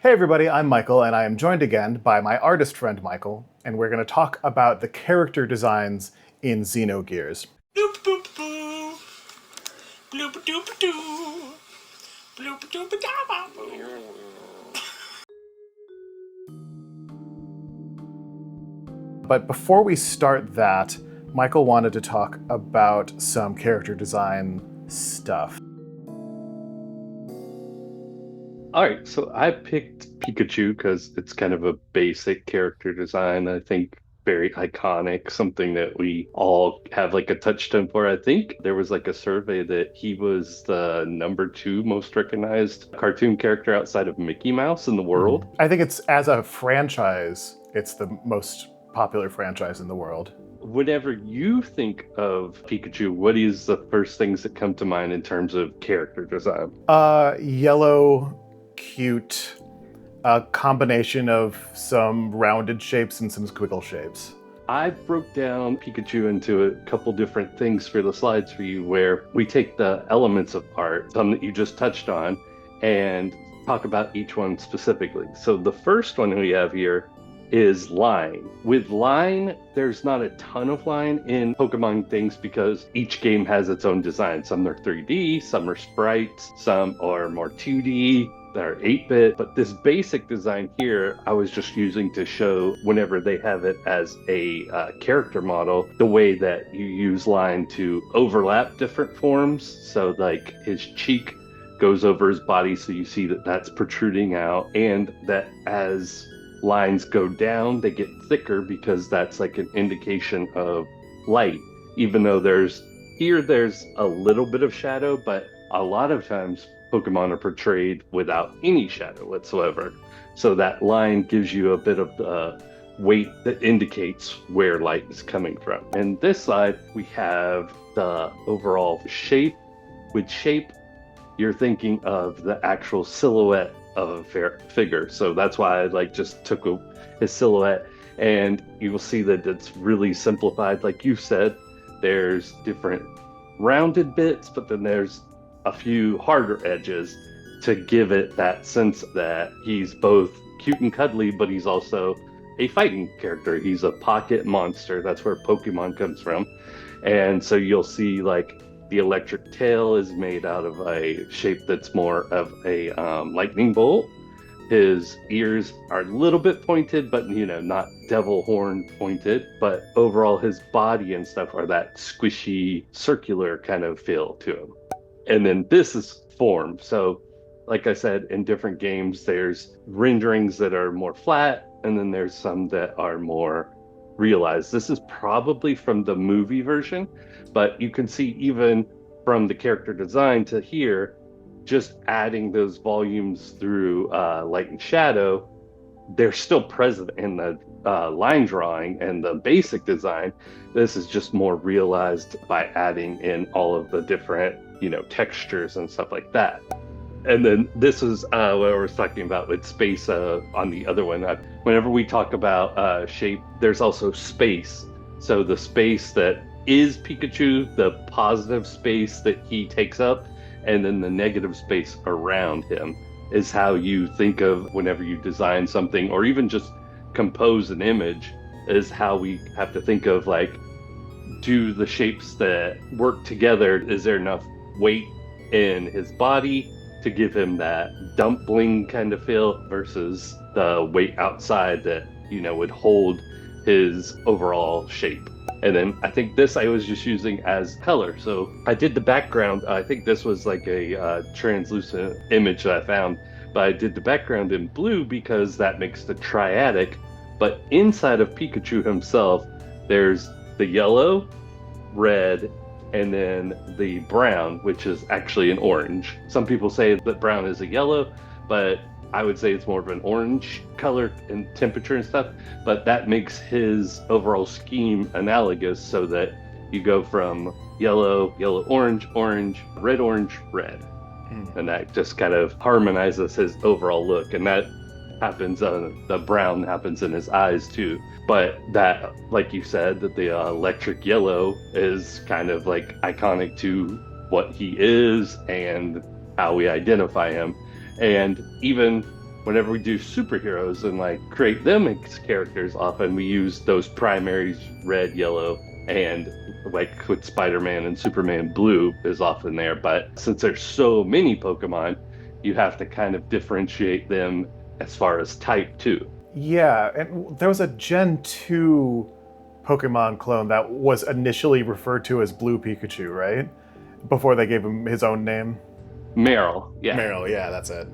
Hey everybody, I'm Michael, and I am joined again by my artist friend Michael, and we're going to talk about the character designs in Xenogears. Bloop boop boo. Bloop doop doo. Bloop doop da boo. But before we start that, Michael wanted to talk about some character design stuff. All right, so I picked Pikachu because it's kind of a basic character design. I think very iconic, something that we all have like a touchstone for. I think there was like a survey that he was the number two most recognized cartoon character outside of Mickey Mouse in the world. I think it's, as a franchise, it's the most popular franchise in the world. Whenever you think of Pikachu, what is the first things that come to mind in terms of character design? Yellow, cute, a combination of some rounded shapes and some squiggle shapes. I broke down Pikachu into a couple different things for the slides for you, where we take the elements of art, some that you just touched on, and talk about each one specifically. So the first one we have here is line. With line, there's not a ton of line in Pokemon things because each game has its own design. Some are 3D, some are sprites, some are more 2D, that are 8-bit, but this basic design here, I was just using to show whenever they have it as a character model, the way that you use line to overlap different forms. So like his cheek goes over his body, so you see that that's protruding out, and that as lines go down, they get thicker because that's like an indication of light. Even though there's a little bit of shadow, but a lot of times Pokemon are portrayed without any shadow whatsoever. So that line gives you a bit of the weight that indicates where light is coming from. And this side, we have the overall shape. With shape, you're thinking of the actual silhouette of a figure. So that's why I just took his silhouette, and you will see that it's really simplified. Like you said, there's different rounded bits, but then there's a few harder edges to give it that sense that he's both cute and cuddly, but he's also a fighting character. He's a pocket monster. That's where Pokemon comes from. And so you'll see the electric tail is made out of a shape that's more of a lightning bolt. His ears are a little bit pointed, but not devil horn pointed. But overall, his body and stuff are that squishy, circular kind of feel to him. And then this is form. So like I said, in different games, there's renderings that are more flat, and then there's some that are more realized. This is probably from the movie version, but you can see even from the character design to here, just adding those volumes through light and shadow, they're still present in the line drawing and the basic design. This is just more realized by adding in all of the different textures and stuff like that. And then this is what I was talking about with space on the other one. Whenever we talk about shape, there's also space. So the space that is Pikachu, the positive space that he takes up, and then the negative space around him is how you think of whenever you design something, or even just compose an image, is how we have to think of do the shapes that work together, is there enough weight in his body to give him that dumpling kind of feel versus the weight outside that would hold his overall shape. And then I think this I was just using as color. So I did the background. I think this was like a translucent image that I found, but I did the background in blue because that makes the triadic. But inside of Pikachu himself, there's the yellow, red, and then the brown, which is actually an orange. Some people say that brown is a yellow, but I would say it's more of an orange color and temperature and stuff. But that makes his overall scheme analogous, so that you go from yellow, yellow, orange, orange, red, red. And that just kind of harmonizes his overall look. And that happens, the brown happens in his eyes too. But that, like you said, that the electric yellow is kind of iconic to what he is and how we identify him. And even whenever we do superheroes and like create them as characters, often we use those primaries, red, yellow, and like with Spider-Man and Superman, blue is often there. But since there's so many Pokemon, you have to kind of differentiate them as far as type too. Yeah, and there was a Gen 2 Pokemon clone that was initially referred to as Blue Pikachu, right? Before they gave him his own name. Meryl, yeah. Meryl, yeah, that's it.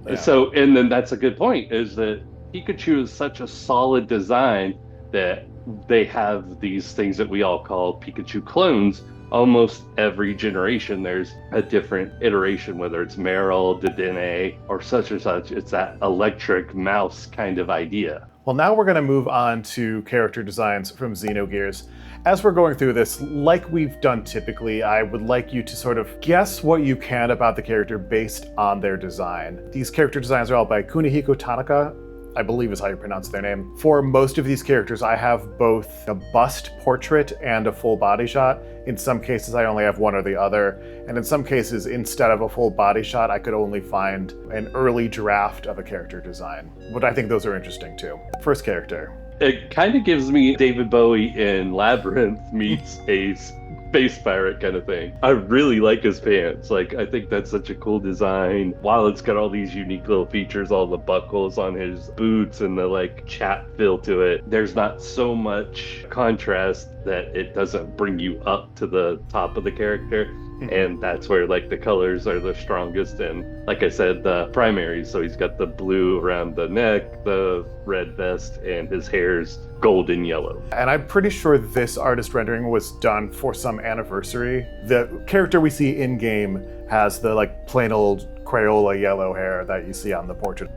Yeah. So, and then that's a good point, is that Pikachu is such a solid design that they have these things that we all call Pikachu clones. Almost every generation, there's a different iteration, whether it's Meryl, Dedenne, or such. It's that electric mouse kind of idea. Well, now we're going to move on to character designs from Xenogears. As we're going through this, like we've done typically, I would like you to sort of guess what you can about the character based on their design. These character designs are all by Kunihiko Tanaka, I believe is how you pronounce their name. For most of these characters, I have both a bust portrait and a full body shot. In some cases, I only have one or the other. And in some cases, instead of a full body shot, I could only find an early draft of a character design. But I think those are interesting too. First character. It kind of gives me David Bowie in Labyrinth meets a space pirate kind of thing. I really like his pants. Like, I think that's such a cool design. While it's got all these unique little features, all the buckles on his boots and the like chat feel to it, there's not so much contrast that it doesn't bring you up to the top of the character. And that's where like the colors are the strongest. And like I said, the primaries. So he's got the blue around the neck, the red vest, and his hair's golden yellow. And I'm pretty sure this artist rendering was done for some anniversary. The character we see in game has the like plain old Crayola yellow hair that you see on the portrait.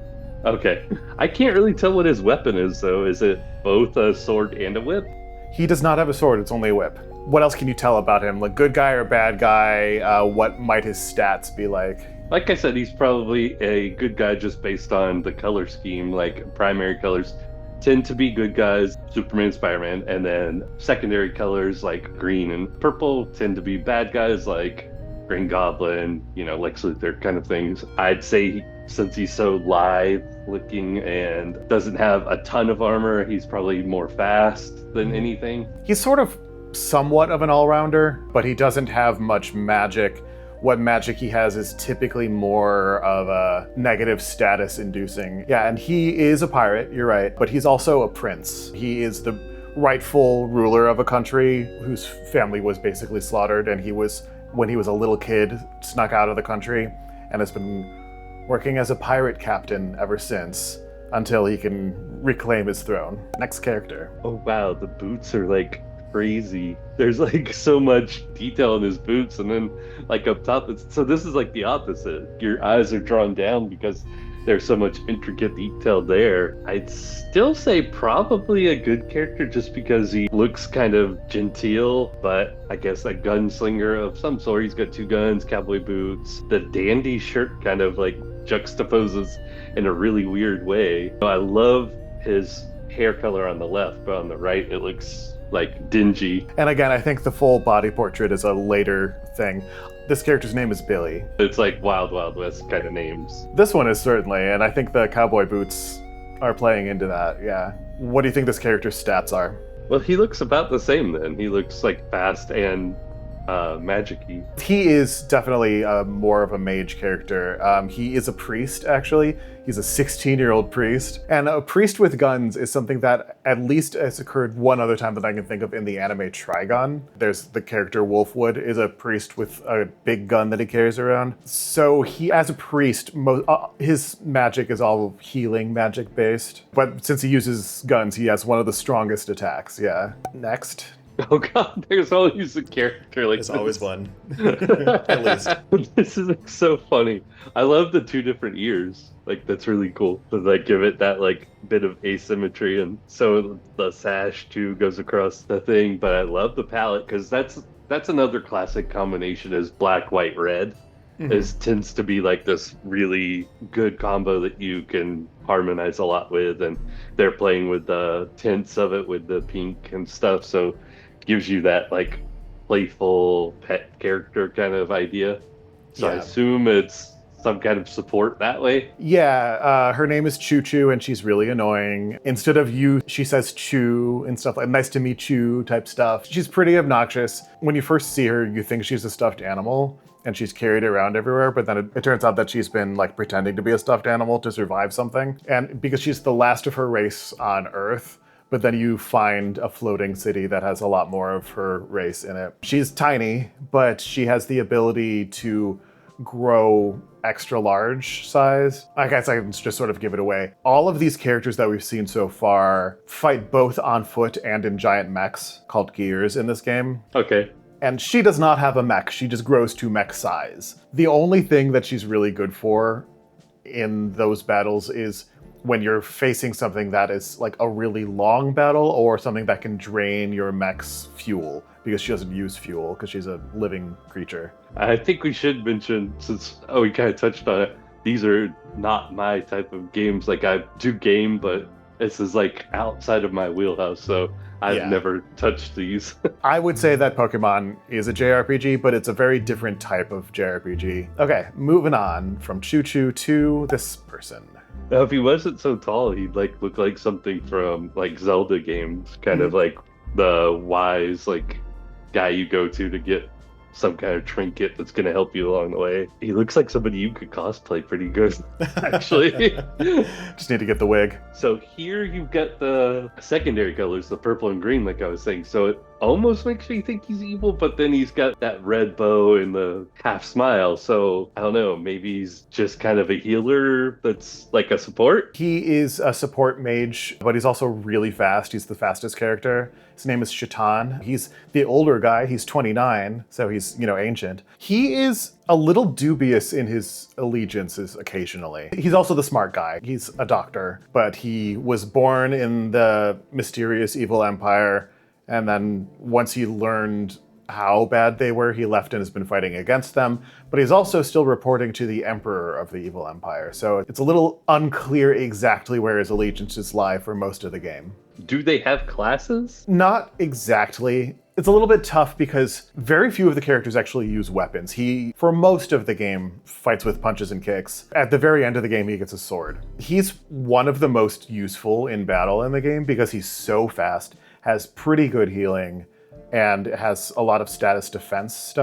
Okay. I can't really tell what his weapon is though. Is it both a sword and a whip? He does not have a sword, it's only a whip. What else can you tell about him? Like, good guy or bad guy? What might his stats be like? Like I said, he's probably a good guy just based on the color scheme. Like, primary colors tend to be good guys, Superman, Spider-Man, and then secondary colors like green and purple tend to be bad guys like Green Goblin, Lex Luthor kind of things. I'd say since he's so lithe looking and doesn't have a ton of armor, he's probably more fast than anything. He's sort of somewhat of an all-rounder, but he doesn't have much magic. What magic he has is typically more of a negative status inducing. Yeah, and he is a pirate, you're right, but he's also a prince. He is the rightful ruler of a country whose family was basically slaughtered, and he was, when he was a little kid, snuck out of the country and has been working as a pirate captain ever since until he can reclaim his throne. Next character. Oh wow, the boots are like crazy. There's like so much detail in his boots, and then like up top, so this is like the opposite. Your eyes are drawn down because there's so much intricate detail there. I'd still say probably a good character just because he looks kind of genteel, but I guess a gunslinger of some sort. He's got 2 guns, cowboy boots. The dandy shirt kind of like juxtaposes in a really weird way. I love his hair color on the left, but on the right it looks like dingy. And again, I think the full body portrait is a later thing. This character's name is Billy. It's like Wild Wild West kind of names. This one is certainly, and I think the cowboy boots are playing into that, yeah. What do you think this character's stats are? Well, he looks about the same then. He looks like fast and magic-y. He is definitely more of a mage character. He is a priest, actually. He's a 16-year-old priest. And a priest with guns is something that at least has occurred one other time that I can think of in the anime Trigun. There's the character Wolfwood is a priest with a big gun that he carries around. So he, as a priest, his magic is all healing magic based. But since he uses guns, he has one of the strongest attacks, yeah. Next. Oh god, there's always a character like There's this. always one. At least. This is like so funny. I love the 2 different ears. Like, that's really cool to like give it that like bit of asymmetry, and so the sash too goes across the thing. But I love the palette because that's another classic combination is black, white, red. Mm-hmm. Tends to be like this really good combo that you can harmonize a lot with, and they're playing with the tints of it with the pink and stuff, so gives you that like playful pet character kind of idea. So yeah. I assume it's some kind of support that way. Yeah, her name is Chu-Chu, and she's really annoying. Instead of you, she says Chu and stuff like nice to meet you type stuff. She's pretty obnoxious. When you first see her, you think she's a stuffed animal, and she's carried around everywhere, but then it turns out that she's been like pretending to be a stuffed animal to survive something. And because she's the last of her race on Earth, but then you find a floating city that has a lot more of her race in it. She's tiny, but she has the ability to grow extra large size. I guess I can just sort of give it away. All of these characters that we've seen so far fight both on foot and in giant mechs called gears in this game. Okay. And she does not have a mech, she just grows to mech size. The only thing that she's really good for in those battles is when you're facing something that is like a really long battle or something that can drain your mech's fuel, because she doesn't use fuel because she's a living creature. I think we should mention, since we kind of touched on it, these are not my type of games. Like, I do game, but this is like outside of my wheelhouse, so I've never touched these. I would say that Pokemon is a JRPG, but it's a very different type of JRPG. Okay, moving on from Chu-Chu to this person. Now, if he wasn't so tall, he'd like look like something from like Zelda games, kind of like the wise like guy you go to get some kind of trinket that's going to help you along the way. He looks like somebody you could cosplay pretty good, actually. Just need to get the wig. So here you've got the secondary colors, the purple and green, like I was saying. So it almost makes me think he's evil, but then he's got that red bow and the half smile. So I don't know, maybe he's just kind of a healer that's like a support? He is a support mage, but he's also really fast. He's the fastest character. His name is Citan. He's the older guy. He's 29, so he's, ancient. He is a little dubious in his allegiances occasionally. He's also the smart guy. He's a doctor, but he was born in the mysterious evil empire, and then once he learned how bad they were, he left and has been fighting against them. But he's also still reporting to the emperor of the evil empire, so it's a little unclear exactly where his allegiances lie for most of the game. Do they have classes? Not exactly. It's a little bit tough because very few of the characters actually use weapons. He, for most of the game, fights with punches and kicks. At the very end of the game, he gets a sword. He's one of the most useful in battle in the game because he's so fast, has pretty good healing, and has a lot of status defense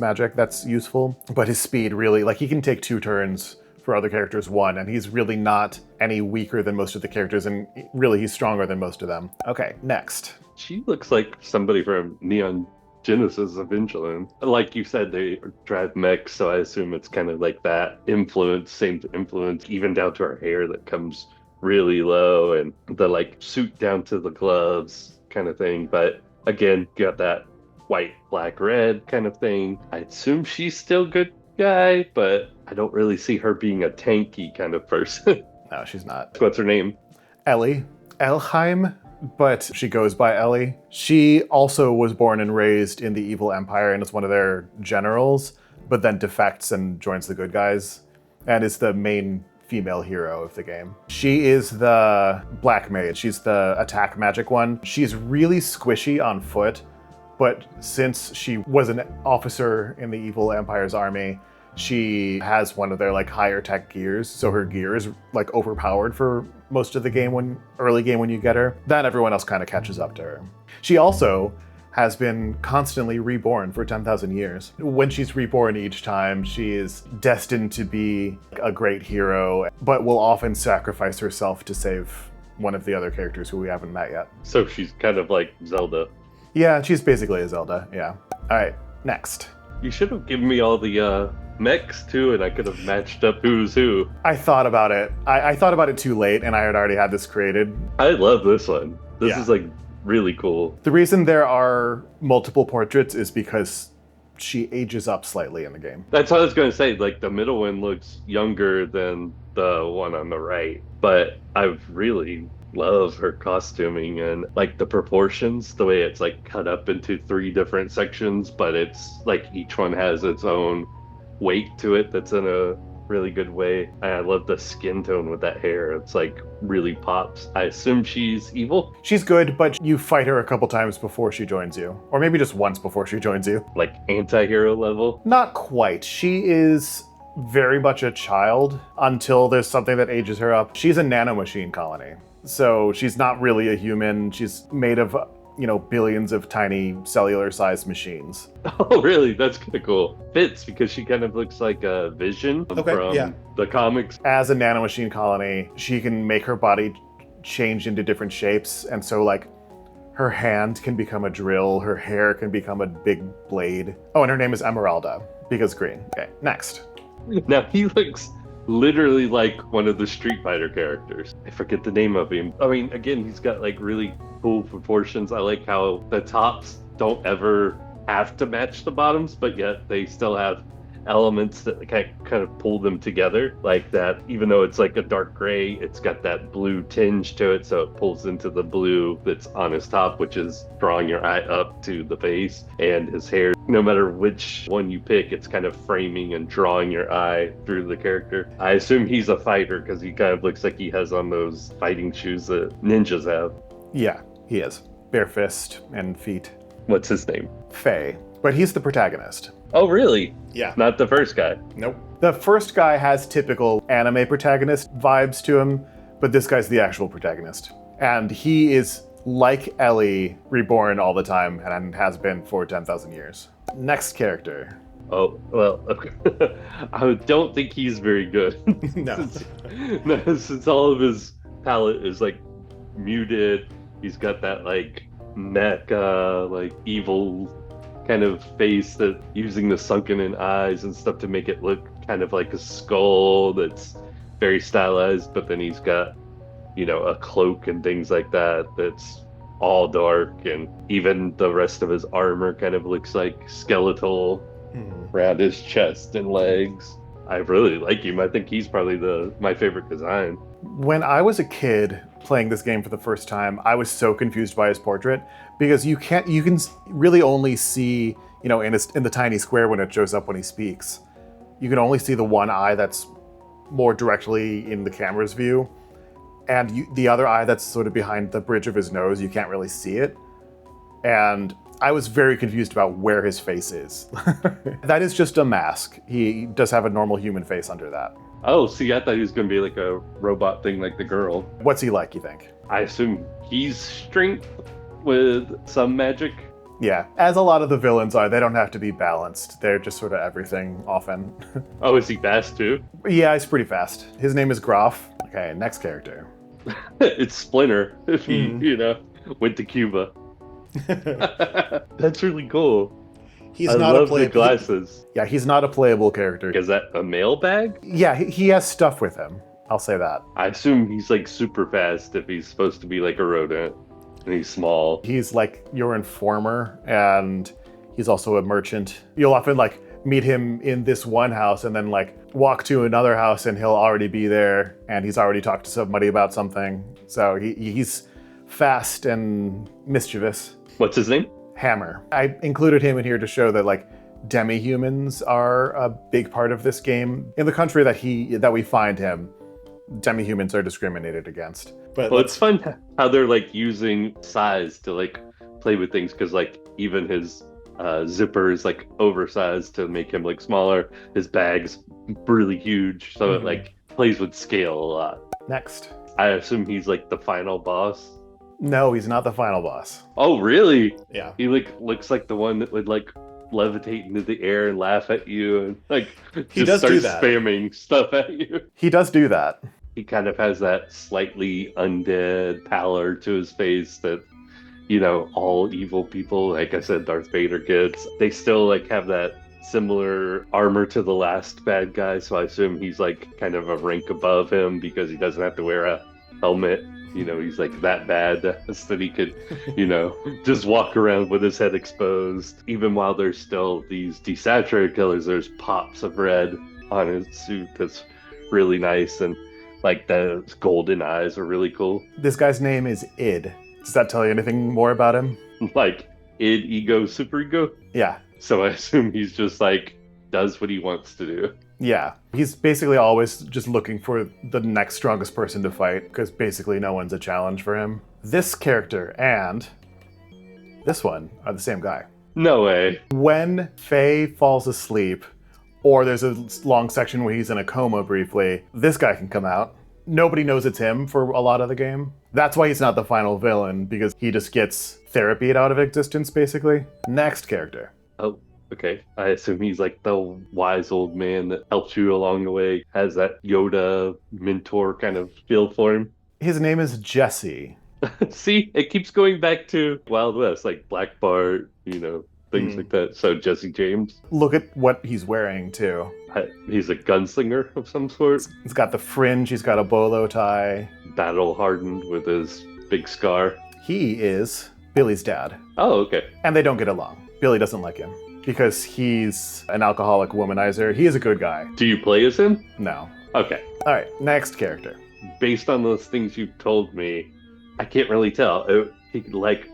magic that's useful. But his speed really, he can take 2 turns for other characters 1, and he's really not any weaker than most of the characters, and really he's stronger than most of them. Okay, next. She looks like somebody from Neon Genesis Evangelion. Like you said, they drive mechs, so I assume it's kind of like that same influence, even down to her hair that comes really low, and the suit down to the gloves kind of thing. But again, got that white, black, red kind of thing. I assume she's still good guy, but I don't really see her being a tanky kind of person. No, she's not. What's her name? Elly. Elheim, but she goes by Elly. She also was born and raised in the evil empire and is one of their generals, but then defects and joins the good guys, and is the main female hero of the game. She is the black mage. She's the attack magic one. She's really squishy on foot, but since she was an officer in the evil empire's army, she has one of their higher tech gears, so her gear is overpowered for most of the early game when you get her. Then everyone else kind of catches up to her. She also has been constantly reborn for 10,000 years. When she's reborn each time, she is destined to be a great hero, but will often sacrifice herself to save one of the other characters who we haven't met yet. So she's kind of like Zelda. Yeah, she's basically a Zelda, yeah. All right, next. You should have given me all the mechs too, and I could have matched up who's who. I thought about it. I thought about it too late, and I had already had this created. I love this one. This is really cool. The reason there are multiple portraits is because she ages up slightly in the game. That's what I was going to say. The middle one looks younger than the one on the right, but I really love her costuming and the proportions, the way it's cut up into 3 different sections, but it's each one has its own weight to it that's in a really good way. I love the skin tone with that hair. It's really pops. I assume she's evil? She's good, but you fight her a couple times before she joins you. Or maybe just once before she joins you. Anti-hero level? Not quite. She is very much a child until there's something that ages her up. She's a nanomachine colony. So she's not really a human. She's made of, billions of tiny cellular-sized machines. Oh, really? That's kind of cool. Fits because she kind of looks like a Vision from the comics. As a nanomachine colony, she can make her body change into different shapes. And so, like, her hand can become a drill, her hair can become a big blade. Oh, and her name is Emeralda, because green. Okay, next. Now, he looks literally like one of the Street Fighter characters. I forget the name of him. I mean, again, he's got like really cool proportions. I like how the tops don't ever have to match the bottoms, but yet they still have elements that kind of pull them together, like that. Even though it's like a dark gray, it's got that blue tinge to it, so it pulls into the blue that's on his top, which is drawing your eye up to the face. And his hair, no matter which one you pick, it's kind of framing and drawing your eye through the character. I assume he's a fighter because he kind of looks like he has on those fighting shoes that ninjas have. Yeah, he is. Bare fist and feet. What's his name? Faye. But he's the protagonist. Oh, really? Yeah. Not the first guy. Nope. The first guy has typical anime protagonist vibes to him, but this guy's the actual protagonist. And he is like Elly, reborn all the time, and has been for 10,000 years. Next character. Oh, well, I don't think he's very good. No. Since all of his palette is like muted, he's got that like mecha, like evil kind of face, that using the sunken in eyes and stuff to make it look kind of like a skull that's very stylized, but then he's got, a cloak and things like that that's all dark, and even the rest of his armor kind of looks like skeletal around his chest and legs. I really like him. I think he's probably my favorite design. When I was a kid playing this game for the first time, I was so confused by his portrait, because you can really only see, in the tiny square when it shows up when he speaks, you can only see the one eye that's more directly in the camera's view, and the other eye that's sort of behind the bridge of his nose, you can't really see it. And I was very confused about where his face is. That is just a mask. He does have a normal human face under that. Oh, see, I thought he was going to be like a robot thing like the girl. What's he like, you think? I assume he's strength with some magic. Yeah, as a lot of the villains are, they don't have to be balanced. They're just sort of everything, often. Oh, is he fast too? Yeah, he's pretty fast. His name is Grahf. Okay, next character. It's Splinter, if he, went to Cuba. That's really cool. I love the glasses. Yeah, he's not a playable character. Is that a mailbag? Yeah, he has stuff with him. I'll say that. I assume he's like super fast if he's supposed to be like a rodent. And he's small. He's like your informer, and he's also a merchant. You'll often like meet him in this one house and then like walk to another house and he'll already be there and he's already talked to somebody about something. So he's fast and mischievous. What's his name? Hammer. I included him in here to show that like demi-humans are a big part of this game. In the country that we find him, demi-humans are discriminated against. But it's fun how they're like using size to like play with things, because like even his zipper is like oversized to make him look smaller. His bag's really huge, so it like plays with scale a lot. Next. I assume he's like the final boss. No, he's not the final boss. Oh, really? Yeah. He like looks like the one that would like levitate into the air and laugh at you and like he just does do start that. spamming stuff at you. He does do that. He kind of has that slightly undead pallor to his face that, all evil people, like I said, Darth Vader gets. They still like have that similar armor to the last bad guy, so I assume he's like kind of a rank above him because he doesn't have to wear a helmet. He's like that bad that he could, just walk around with his head exposed. Even while there's still these desaturated colors, there's pops of red on his suit that's really nice, and like those golden eyes are really cool. This guy's name is Id. Does that tell you anything more about him? Like id, ego, superego? Yeah. So I assume he's just like does what he wants to do. Yeah. He's basically always just looking for the next strongest person to fight, because basically no one's a challenge for him. This character and this one are the same guy. No way. When Faye falls asleep, or there's a long section where he's in a coma briefly. This guy can come out. Nobody knows it's him for a lot of the game. That's why he's not the final villain, because he just gets therapied out of existence, basically. Next character. Oh, okay. I assume he's like the wise old man that helps you along the way, has that Yoda mentor kind of feel for him. His name is Jessie. See, it keeps going back to Wild West, like Black Bart, things like that. So Jesse James. Look at what he's wearing, too. He's a gunslinger of some sort. He's got the fringe, he's got a bolo tie. Battle hardened with his big scar. He is Billy's dad. Oh, okay. And they don't get along. Billy doesn't like him because he's an alcoholic womanizer. He is a good guy. Do you play as him? No. Okay. All right, next character. Based on those things you've told me, I can't really tell. He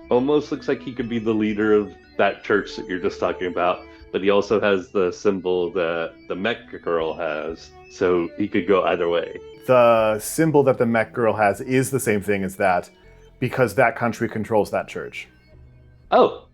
almost looks like he could be the leader of that church that you're just talking about, but he also has the symbol that the mech girl has, so he could go either way. The symbol that the mech girl has is the same thing as that, because that country controls that church. Oh,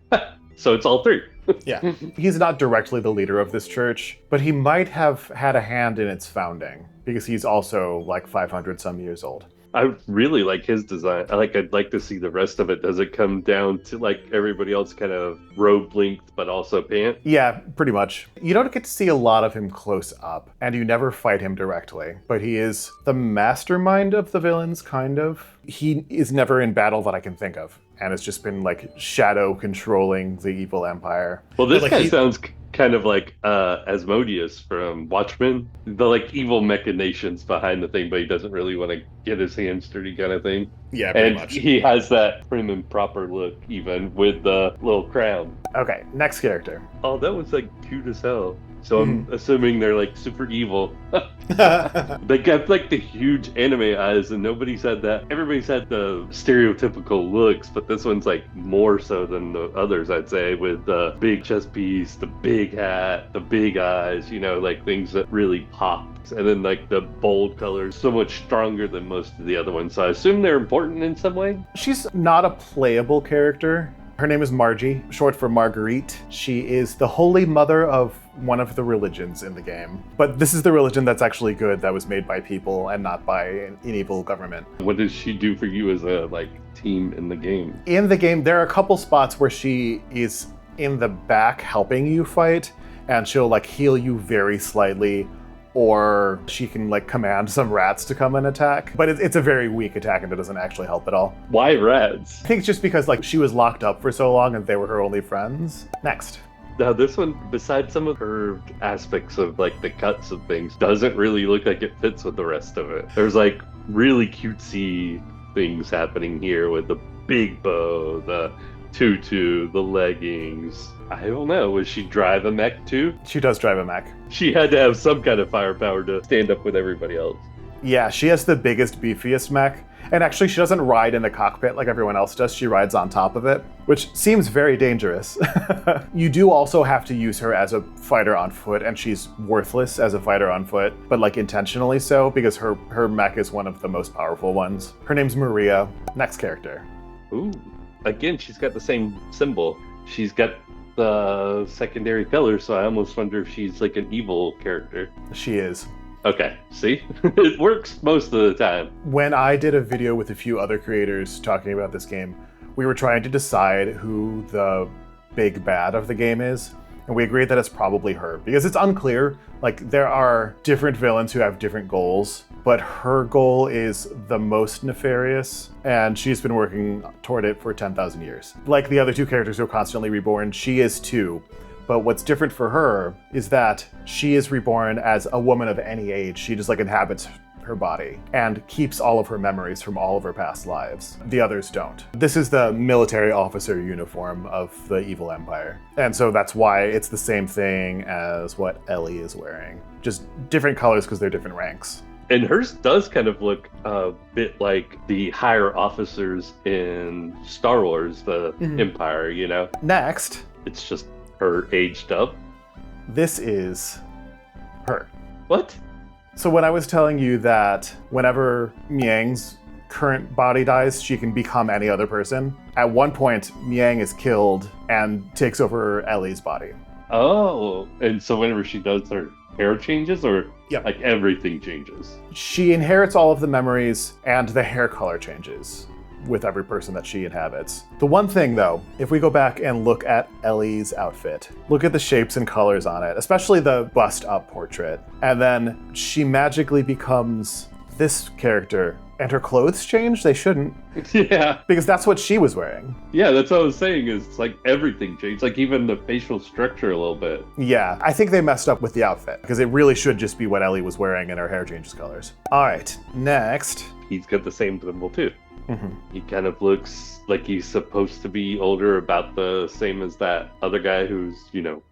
so it's all three. Yeah. He's not directly the leader of this church, but he might have had a hand in its founding, because he's also like 500 some years old. I really like his design. I'd like to see the rest of it. Does it come down to like everybody else, kind of robe length, but also pant? Yeah, pretty much. You don't get to see a lot of him close up, and you never fight him directly, but he is the mastermind of the villains, kind of. He is never in battle that I can think of, and it's just been like shadow controlling the evil empire. Well, this guy sounds kind of like Asmodeus from Watchmen, the like evil machinations behind the thing, but he doesn't really want to get his hands dirty kind of thing. Yeah, pretty much. He has that prim and proper look, even with the little crown. Okay, next character. Oh, that was like cute as hell. So I'm assuming they're like super evil. They got like the huge anime eyes, and nobody said that. Everybody's had the stereotypical looks, but this one's like more so than the others, I'd say, with the big chest piece, the big hat, the big eyes, like things that really pop. And then like the bold colors, so much stronger than most of the other ones. So I assume they're important in some way. She's not a playable character. Her name is Margie, short for Marguerite. She is the holy mother of one of the religions in the game. But this is the religion that's actually good, that was made by people and not by an evil government. What does she do for you as a team in the game? In the game, there are a couple spots where she is in the back helping you fight, and she'll heal you very slightly, or she can command some rats to come and attack. But it's a very weak attack and it doesn't actually help at all. Why rats? I think it's just because she was locked up for so long and they were her only friends. Next. Now this one, besides some of her aspects of the cuts of things, doesn't really look like it fits with the rest of it. There's really cutesy things happening here with the big bow, the tutu, the leggings. I don't know, was she drive a mech too? She does drive a mech. She had to have some kind of firepower to stand up with everybody else. Yeah, she has the biggest, beefiest mech. And actually, she doesn't ride in the cockpit like everyone else does. She rides on top of it, which seems very dangerous. You do also have to use her as a fighter on foot, and she's worthless as a fighter on foot, but intentionally so, because her mech is one of the most powerful ones. Her name's Maria. Next character. Ooh, again, she's got the same symbol. She's got the secondary color, so I almost wonder if she's an evil character. She is. Okay, see? It works most of the time. When I did a video with a few other creators talking about this game, we were trying to decide who the big bad of the game is, and we agreed that it's probably her, because it's unclear. There are different villains who have different goals, but her goal is the most nefarious, and she's been working toward it for 10,000 years. Like the other two characters who are constantly reborn, she is too. But what's different for her is that she is reborn as a woman of any age. She just inhabits her body and keeps all of her memories from all of her past lives. The others don't. This is the military officer uniform of the evil empire. And so that's why it's the same thing as what Elly is wearing. Just different colors because they're different ranks. And hers does kind of look a bit like the higher officers in Star Wars, the Empire, Next. It's just her aged up. This is her. What? So when I was telling you that whenever Miang's current body dies, she can become any other person, at one point, Miang is killed and takes over Elly's body. Oh, and so whenever she does her hair changes, or Yep. like everything changes? She inherits all of the memories, and the hair color changes with every person that she inhabits. The one thing though, if we go back and look at Elly's outfit, look at the shapes and colors on it, especially the bust up portrait, and then she magically becomes this character, and her clothes change? They shouldn't. Yeah. Because that's what she was wearing. Yeah, that's what I was saying, is like everything changed, like even the facial structure a little bit. Yeah, I think they messed up with the outfit, because it really should just be what Elly was wearing and her hair changes colors. All right, next. He's got the same symbol too. He kind of looks like he's supposed to be older, about the same as that other guy who's,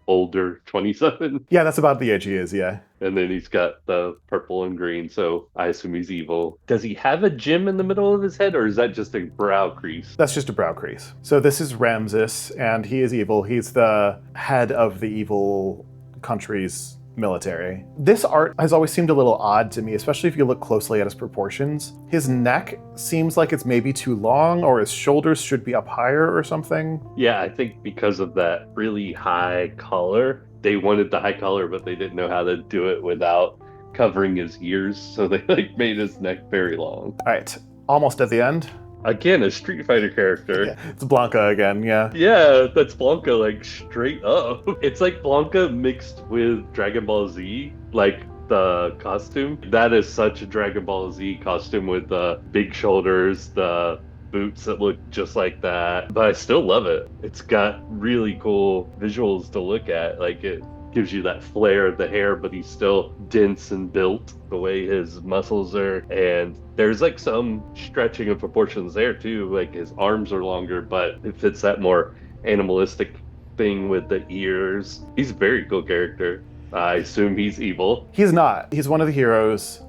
older, 27. Yeah, that's about the age he is, yeah. And then he's got the purple and green, so I assume he's evil. Does he have a gem in the middle of his head, or is that just a brow crease? That's just a brow crease. So this is Ramsus, and he is evil. He's the head of the evil country's military. This art has always seemed a little odd to me, especially if you look closely at his proportions. His neck seems like it's maybe too long, or his shoulders should be up higher or something. Yeah, I think because of that really high collar, they wanted the high collar, but they didn't know how to do it without covering his ears, so they made his neck very long. All right, almost at the end. Again, a Street Fighter character. Yeah, it's Blanca again, yeah. Yeah, that's Blanca, straight up. It's like Blanca mixed with Dragon Ball Z, like the costume. That is such a Dragon Ball Z costume, with the big shoulders, the boots that look just like that. But I still love it. It's got really cool visuals to look at. It gives you that flare of the hair, but he's still dense and built the way his muscles are. And there's some stretching of proportions there too. His arms are longer, but it fits that more animalistic thing with the ears. He's a very cool character. I assume he's evil. He's not. He's one of the heroes.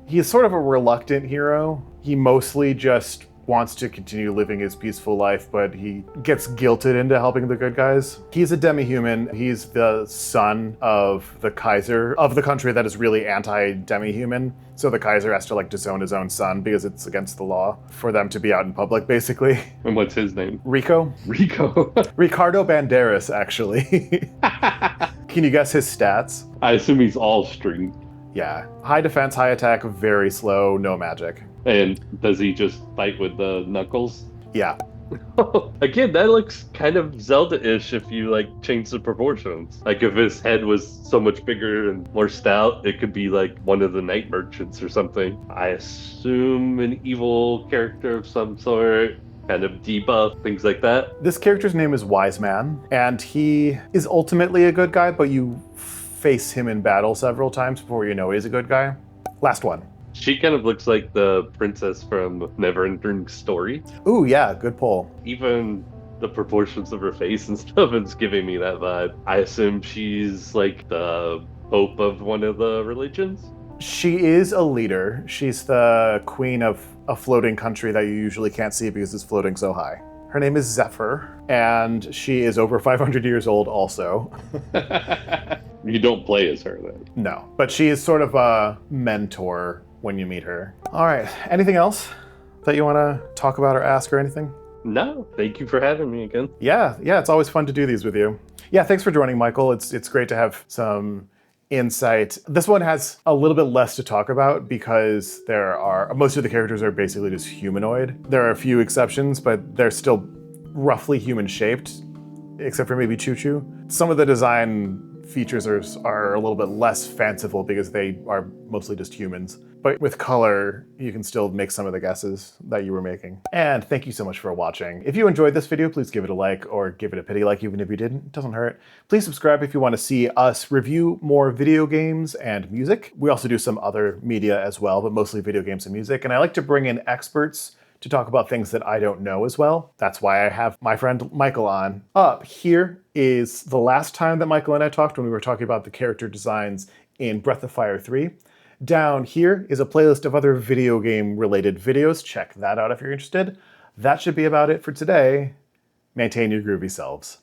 He's sort of a reluctant hero. He mostly just wants to continue living his peaceful life, but he gets guilted into helping the good guys. He's a demi-human. He's the son of the Kaiser of the country that is really anti-demi-human. So the Kaiser has to disown his own son because it's against the law for them to be out in public, basically. And what's his name? Rico. Ricardo Banderas, actually. Can you guess his stats? I assume he's all strength. Yeah. High defense, high attack, very slow, no magic. And does he just fight with the knuckles? Yeah. Again, that looks kind of Zelda-ish if you change the proportions. If his head was so much bigger and more stout, it could be one of the night merchants or something. I assume an evil character of some sort, kind of debuff, things like that. This character's name is Wiseman, and he is ultimately a good guy, but you face him in battle several times before you know he's a good guy. Last one. She kind of looks like the princess from Neverending Story. Ooh, yeah, good pull. Even the proportions of her face and stuff is giving me that vibe. I assume she's the pope of one of the religions? She is a leader. She's the queen of a floating country that you usually can't see because it's floating so high. Her name is Zephyr, and she is over 500 years old also. You don't play as her then? No, but she is sort of a mentor when you meet her. All right, anything else that you want to talk about or ask or anything? No, thank you for having me again. Yeah, it's always fun to do these with you. Yeah, thanks for joining, Michael. It's great to have some insight. This one has a little bit less to talk about because most of the characters are basically just humanoid. There are a few exceptions, but they're still roughly human shaped, except for maybe Chu-Chu. Some of the design features are a little bit less fanciful because they are mostly just humans. But with color, you can still make some of the guesses that you were making. And thank you so much for watching. If you enjoyed this video, please give it a like or give it a pity like, even if you didn't, it doesn't hurt. Please subscribe if you want to see us review more video games and music. We also do some other media as well, but mostly video games and music. And I like to bring in experts to talk about things that I don't know as well. That's why I have my friend Michael on. Up here is the last time that Michael and I talked when we were talking about the character designs in Breath of Fire 3. Down here is a playlist of other video game related videos. Check that out if you're interested. That should be about it for today. Maintain your groovy selves.